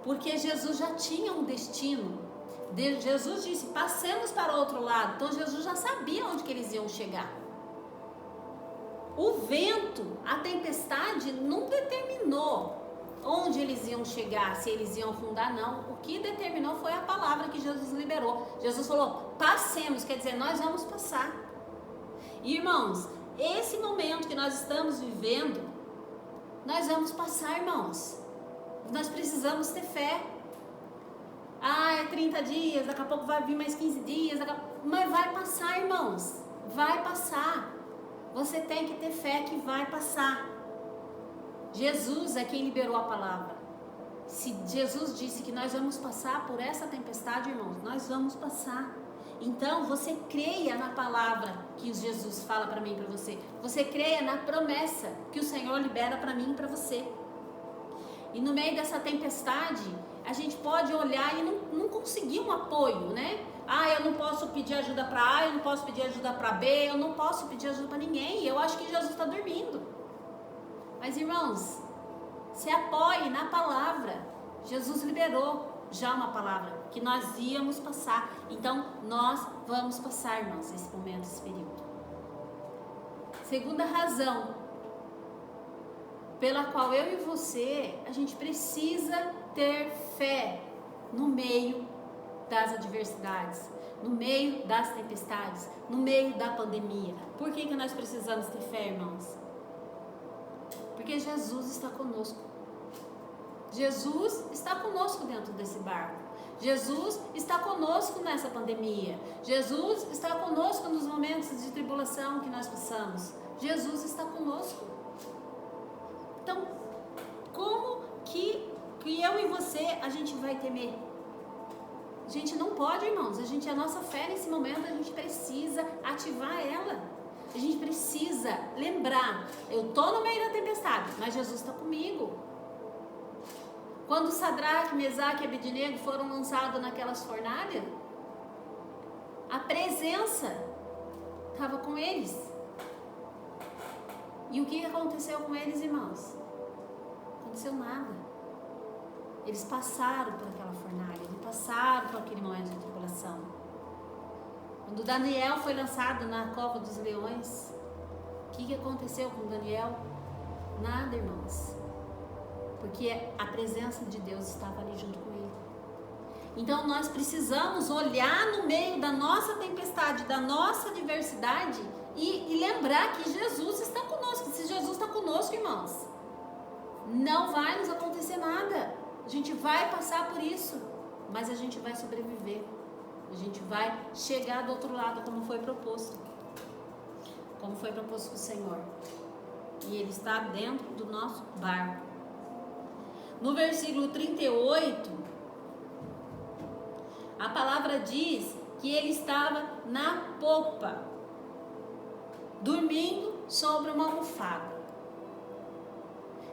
porque Jesus já tinha um destino. Jesus disse, passemos para o outro lado. Então Jesus já sabia onde que eles iam chegar. O vento, a tempestade não determinou onde eles iam chegar, se eles iam afundar, não. O que determinou foi a palavra que Jesus liberou. Jesus falou, passemos, quer dizer, nós vamos passar. E, irmãos, esse momento que nós estamos vivendo, nós vamos passar, irmãos. Nós precisamos ter fé. É 30 dias, daqui a pouco vai vir mais 15 dias, mas vai passar, irmãos. Vai passar. Você tem que ter fé que vai passar. Jesus é quem liberou a palavra. Se Jesus disse que nós vamos passar por essa tempestade, irmãos, nós vamos passar. Então, você creia na palavra que Jesus fala para mim e para você. Você creia na promessa que o Senhor libera para mim e para você. E no meio dessa tempestade, a gente pode olhar e não conseguir um apoio, né? Eu não posso pedir ajuda para A, eu não posso pedir ajuda para B, eu não posso pedir ajuda para ninguém. Eu acho que Jesus está dormindo. Mas, irmãos, se apoie na palavra. Jesus liberou já uma palavra que nós íamos passar. Então, nós vamos passar, irmãos, esse momento, esse período. Segunda razão pela qual eu e você, a gente precisa ter fé no meio das adversidades, no meio das tempestades, no meio da pandemia. Por que nós precisamos ter fé, irmãos? Porque Jesus está conosco. Jesus está conosco dentro desse barco. Jesus está conosco nessa pandemia. Jesus está conosco nos momentos de tribulação que nós passamos. Jesus está conosco. Então, como que eu e você, a gente vai temer? A gente não pode, irmãos. A nossa fé nesse momento, a gente precisa ativar ela. A gente precisa lembrar, eu estou no meio da tempestade, mas Jesus está comigo. Quando Sadraque, Mesaque e Abednego foram lançados naquelas fornalhas, a presença estava com eles. E o que aconteceu com eles, irmãos? Não aconteceu nada. Eles passaram por aquela fornalha, eles passaram por aquele momento de tribulação. Quando Daniel foi lançado na cova dos leões, o que aconteceu com Daniel? Nada, irmãos. Porque a presença de Deus estava ali junto com ele. Então nós precisamos olhar no meio da nossa tempestade, da nossa adversidade e lembrar que Jesus está conosco. Se Jesus está conosco, irmãos, não vai nos acontecer nada. A gente vai passar por isso, mas a gente vai sobreviver. A gente vai chegar do outro lado como foi proposto. Como foi proposto com o Senhor. E Ele está dentro do nosso barco. No versículo 38, a palavra diz que ele estava na popa, dormindo sobre uma almofada.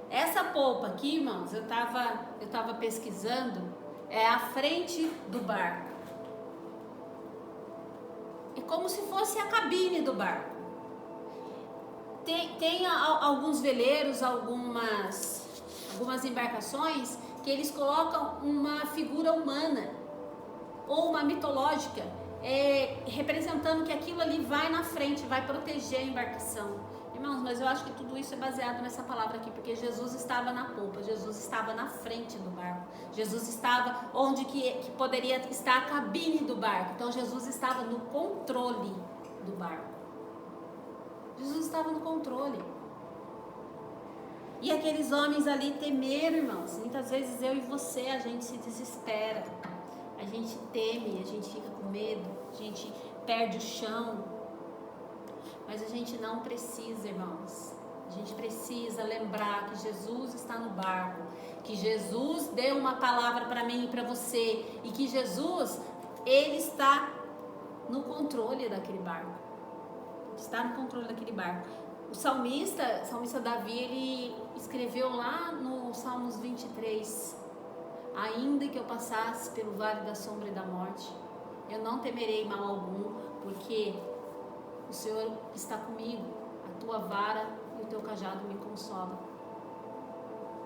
Essa polpa aqui, irmãos, eu tava pesquisando, é a frente do barco. É como se fosse a cabine do barco. Tem alguns veleiros, algumas embarcações que eles colocam uma figura humana ou uma mitológica, representando que aquilo ali vai na frente, vai proteger a embarcação. Irmãos, mas eu acho que tudo isso é baseado nessa palavra aqui, porque Jesus estava na polpa, Jesus estava na frente do barco, Jesus estava onde que poderia estar a cabine do barco. Então Jesus estava no controle do barco. Jesus estava no controle. E aqueles homens ali temeram, irmãos. Muitas vezes eu e você, a gente se desespera, a gente teme, a gente fica com medo, a gente perde o chão. Mas a gente não precisa, irmãos. A gente precisa lembrar que Jesus está no barco, que Jesus deu uma palavra para mim e para você, e que Jesus, Ele está no controle daquele barco. Está no controle daquele barco. O salmista Davi, ele escreveu lá no Salmos 23: ainda que eu passasse pelo vale da sombra e da morte, eu não temerei mal algum, porque o Senhor está comigo, a tua vara e o teu cajado me consolam.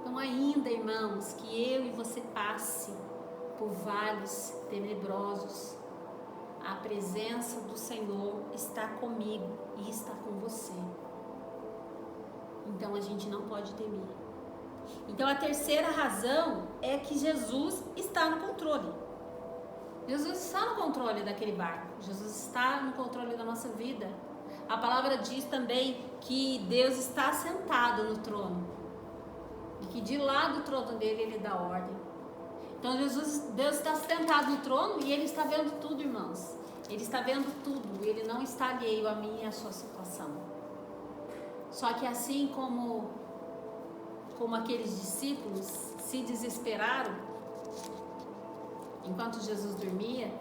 Então Então ainda, irmãos, que eu e você passe por vales tenebrosos, a presença do Senhor está comigo e está com você. Então a gente não pode temer. Então a terceira razão é que Jesus está no controle. Jesus está no controle daquele barco. Jesus está no controle da nossa vida. A palavra diz também que Deus está sentado no trono. E que de lá do trono dele ele dá ordem. Então Deus está sentado no trono e ele está vendo tudo, irmãos. Ele está vendo tudo. Ele não está alheio a mim e a sua situação. Só que assim como aqueles discípulos se desesperaram enquanto Jesus dormia,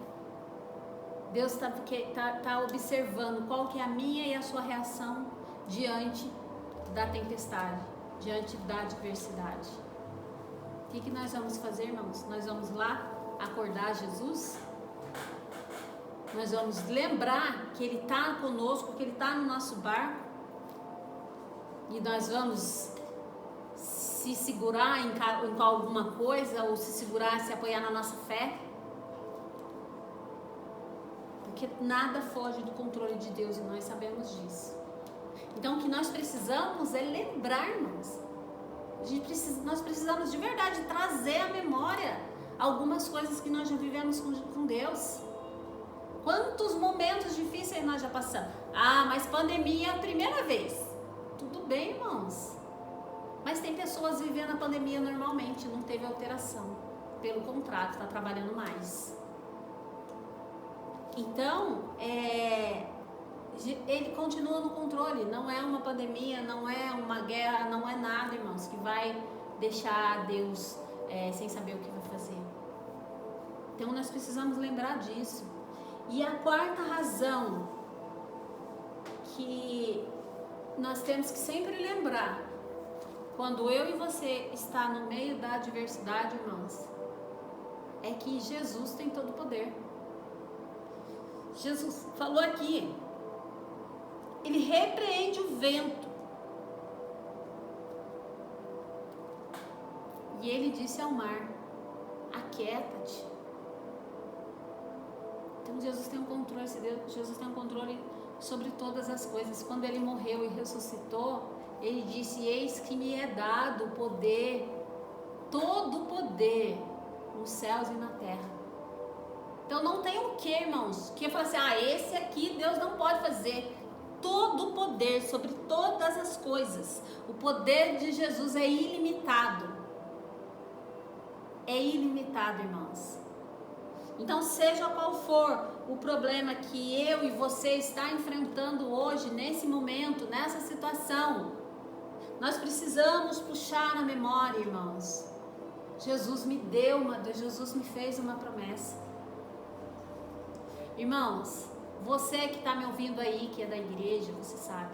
Deus está observando qual que é a minha e a sua reação diante da tempestade, diante da adversidade. O que nós vamos fazer, irmãos? Nós vamos lá acordar Jesus? Nós vamos lembrar que Ele está conosco, que Ele está no nosso barco? E nós vamos se segurar em alguma coisa, ou se segurar, se apoiar na nossa fé? Porque nada foge do controle de Deus e nós sabemos disso. Então o que nós precisamos é lembrar, irmãos. Nós precisamos de verdade trazer à memória algumas coisas que nós já vivemos com Deus. Quantos momentos difíceis nós já passamos? Ah, mas pandemia é a primeira vez. Tudo bem, irmãos. Mas tem pessoas vivendo a pandemia normalmente, não teve alteração. Pelo contrário, está trabalhando mais. Então, ele continua no controle. Não é uma pandemia, não é uma guerra, não é nada, irmãos, que vai deixar Deus sem saber o que vai fazer. Então, nós precisamos lembrar disso. E a quarta razão que nós temos que sempre lembrar, quando eu e você está no meio da adversidade, irmãos, é que Jesus tem todo o poder. Jesus falou aqui, Ele repreende o vento. E Ele disse ao mar, aquieta-te. Então Jesus tem um controle, Jesus tem um controle sobre todas as coisas. Quando Ele morreu e ressuscitou, Ele disse, eis que me é dado o poder, todo o poder, nos céus e na terra. Então não tem o que, irmãos, que eu falo assim, esse aqui Deus não pode fazer. Todo o poder sobre todas as coisas. O poder de Jesus é ilimitado. É ilimitado, irmãos. Então, seja qual for o problema que eu e você está enfrentando hoje, nesse momento, nessa situação, nós precisamos puxar na memória, irmãos. Jesus me fez uma promessa. Irmãos, você que está me ouvindo aí, que é da igreja, você sabe,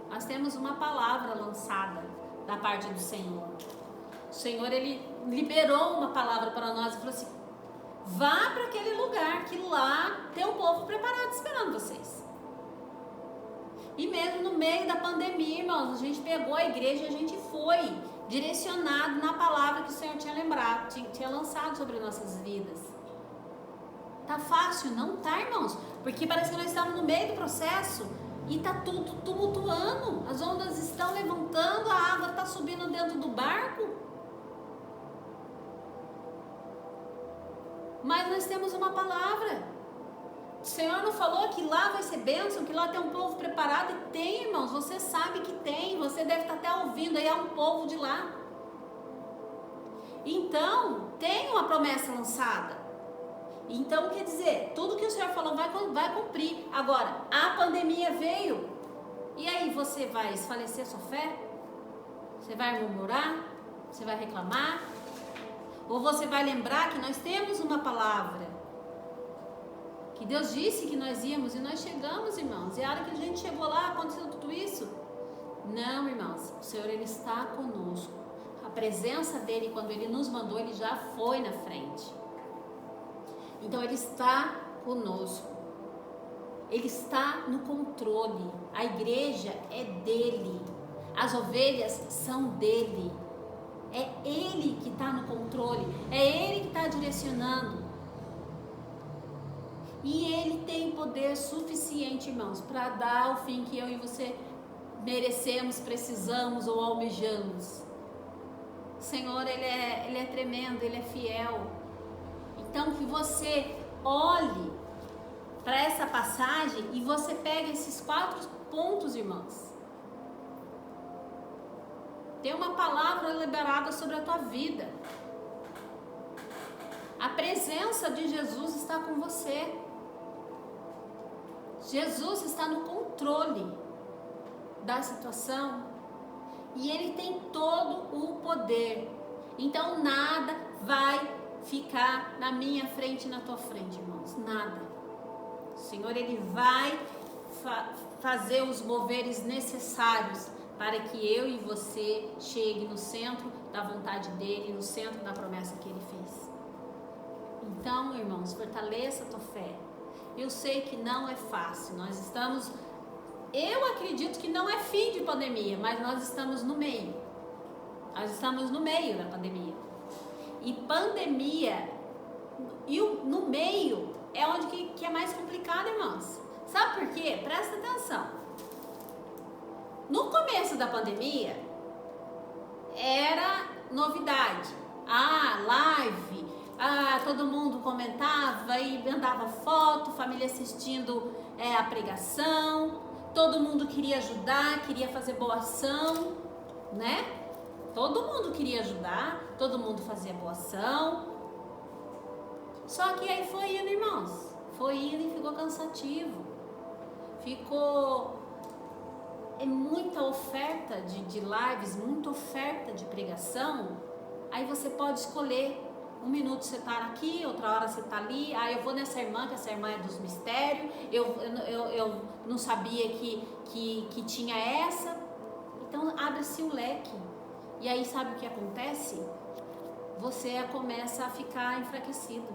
nós temos uma palavra lançada da parte do Senhor. O Senhor, Ele liberou uma palavra para nós e falou assim, vá para aquele lugar que lá tem um povo preparado esperando vocês. E mesmo no meio da pandemia, irmãos, a gente pegou a igreja e a gente foi direcionado na palavra que o Senhor tinha lançado sobre nossas vidas. Tá fácil? Não tá, irmãos, porque parece que nós estamos no meio do processo e tá tudo tumultuando, as ondas estão levantando, a água está subindo dentro do barco. Mas nós temos uma palavra. O Senhor não falou que lá vai ser bênção, que lá tem um povo preparado? E tem, irmãos, você sabe que tem, você deve estar até ouvindo, aí há um povo de lá. Então, tem uma promessa lançada. Então, quer dizer, tudo que o Senhor falou vai cumprir. Agora, a pandemia veio, e aí você vai esfalecer sua fé? Você vai murmurar? Você vai reclamar? Ou você vai lembrar que nós temos uma palavra, que Deus disse que nós íamos e nós chegamos, irmãos. E a hora que a gente chegou lá, aconteceu tudo isso? Não, irmãos, o Senhor, Ele está conosco. A presença dEle, quando Ele nos mandou, Ele já foi na frente. Então Ele está conosco. Ele está no controle. A igreja é dEle. As ovelhas são dEle. É Ele que está no controle, é Ele que está direcionando. E Ele tem poder suficiente, irmãos, para dar o fim que eu e você merecemos, precisamos ou almejamos. O Senhor, Ele é tremendo, Ele é fiel. Então que você olhe para essa passagem e você pega esses 4 pontos, irmãos. Tem uma palavra liberada sobre a tua vida. A presença de Jesus está com você. Jesus está no controle da situação e Ele tem todo o poder. Então nada vai ficar na minha frente e na tua frente, irmãos. Nada. O Senhor, Ele vai fazer os moveres necessários para que eu e você chegue no centro da vontade dEle, no centro da promessa que Ele fez. Então, irmãos, fortaleça a tua fé. Eu sei que não é fácil, eu acredito que não é fim de pandemia, mas nós estamos no meio. Nós estamos no meio da pandemia. E pandemia, no meio, é onde que é mais complicado, irmãos. Sabe por quê? Presta atenção. No começo da pandemia, era novidade. Live, todo mundo comentava e mandava foto, família assistindo a pregação, todo mundo queria ajudar, queria fazer boa ação, né? Todo mundo queria ajudar, todo mundo fazia boa ação. Só que aí foi indo, irmãos, foi indo e ficou cansativo. Muita oferta de lives, muita oferta de pregação. Aí você pode escolher. 1 minuto você está aqui, outra hora você está ali. Eu vou nessa irmã, que essa irmã é dos mistérios. Eu não sabia que tinha essa. Então abre-se o leque. E aí sabe o que acontece? Você começa a ficar enfraquecido.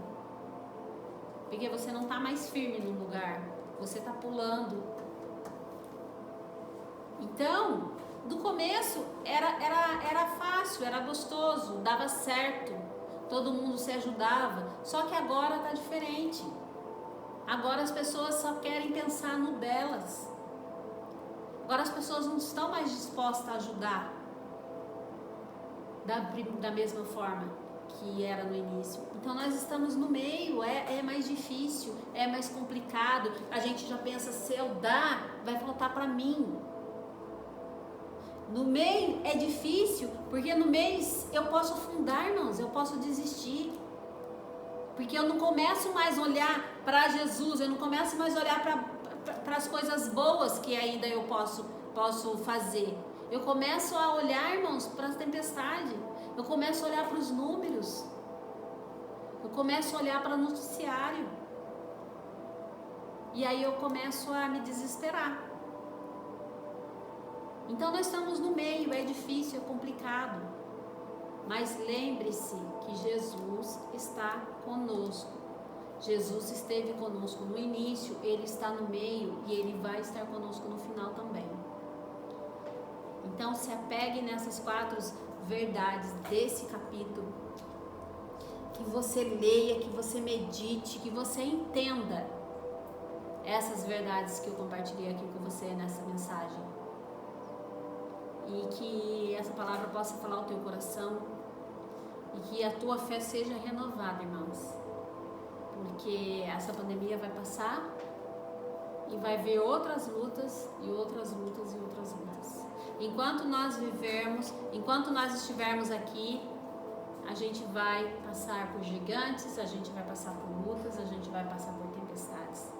Porque você não está mais firme no lugar. Você está pulando. Então, do começo era fácil, era gostoso, dava certo, todo mundo se ajudava. Só que agora está diferente. Agora as pessoas só querem pensar no delas. Agora as pessoas não estão mais dispostas a ajudar da mesma forma que era no início. Então nós estamos no meio, é mais difícil, é mais complicado. A gente já pensa, se eu dar, vai faltar para mim. No meio é difícil, porque no meio eu posso afundar, irmãos, eu posso desistir. Porque eu não começo mais a olhar para Jesus, eu não começo mais a olhar para as coisas boas que ainda eu posso fazer. Eu começo a olhar, irmãos, para a tempestade. Eu começo a olhar para os números. Eu começo a olhar para o noticiário. E aí eu começo a me desesperar. Então nós estamos no meio, é difícil, é complicado. Mas lembre-se que Jesus está conosco. Jesus esteve conosco no início, Ele está no meio e Ele vai estar conosco no final também. Então se apegue nessas 4 verdades desse capítulo. Que você leia, que você medite, que você entenda essas verdades que eu compartilhei aqui com você nessa mensagem. E que essa palavra possa falar ao teu coração e que a tua fé seja renovada, irmãos, porque essa pandemia vai passar e vai vir outras lutas e outras lutas e outras lutas. Enquanto nós vivermos, enquanto nós estivermos aqui, a gente vai passar por gigantes, a gente vai passar por lutas, a gente vai passar por tempestades.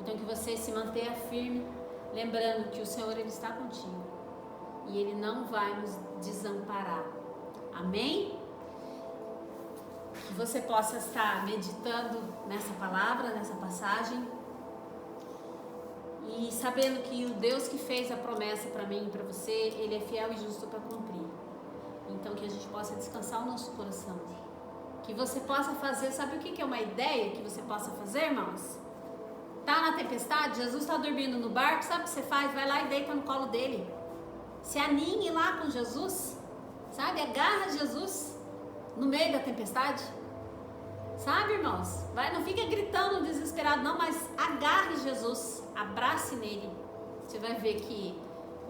Então que você se mantenha firme, lembrando que o Senhor, Ele está contigo. E Ele não vai nos desamparar. Amém? Que você possa estar meditando nessa palavra, nessa passagem. E sabendo que o Deus que fez a promessa para mim e para você, Ele é fiel e justo para cumprir. Então que a gente possa descansar o nosso coração. Que você possa fazer, sabe o que é uma ideia que você possa fazer, irmãos? Tá na tempestade, Jesus está dormindo no barco, sabe o que você faz? Vai lá e deita no colo dele. Se aninhe lá com Jesus, Sabe? Agarra Jesus no meio da tempestade. Sabe, irmãos? Não fica gritando desesperado não, mas agarre Jesus, abrace nele. Você vai ver que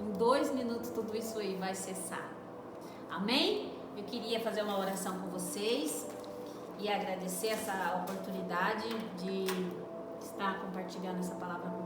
em 2 minutos tudo isso aí vai cessar. Amém? Eu queria fazer uma oração com vocês e agradecer essa oportunidade de estar compartilhando essa palavra com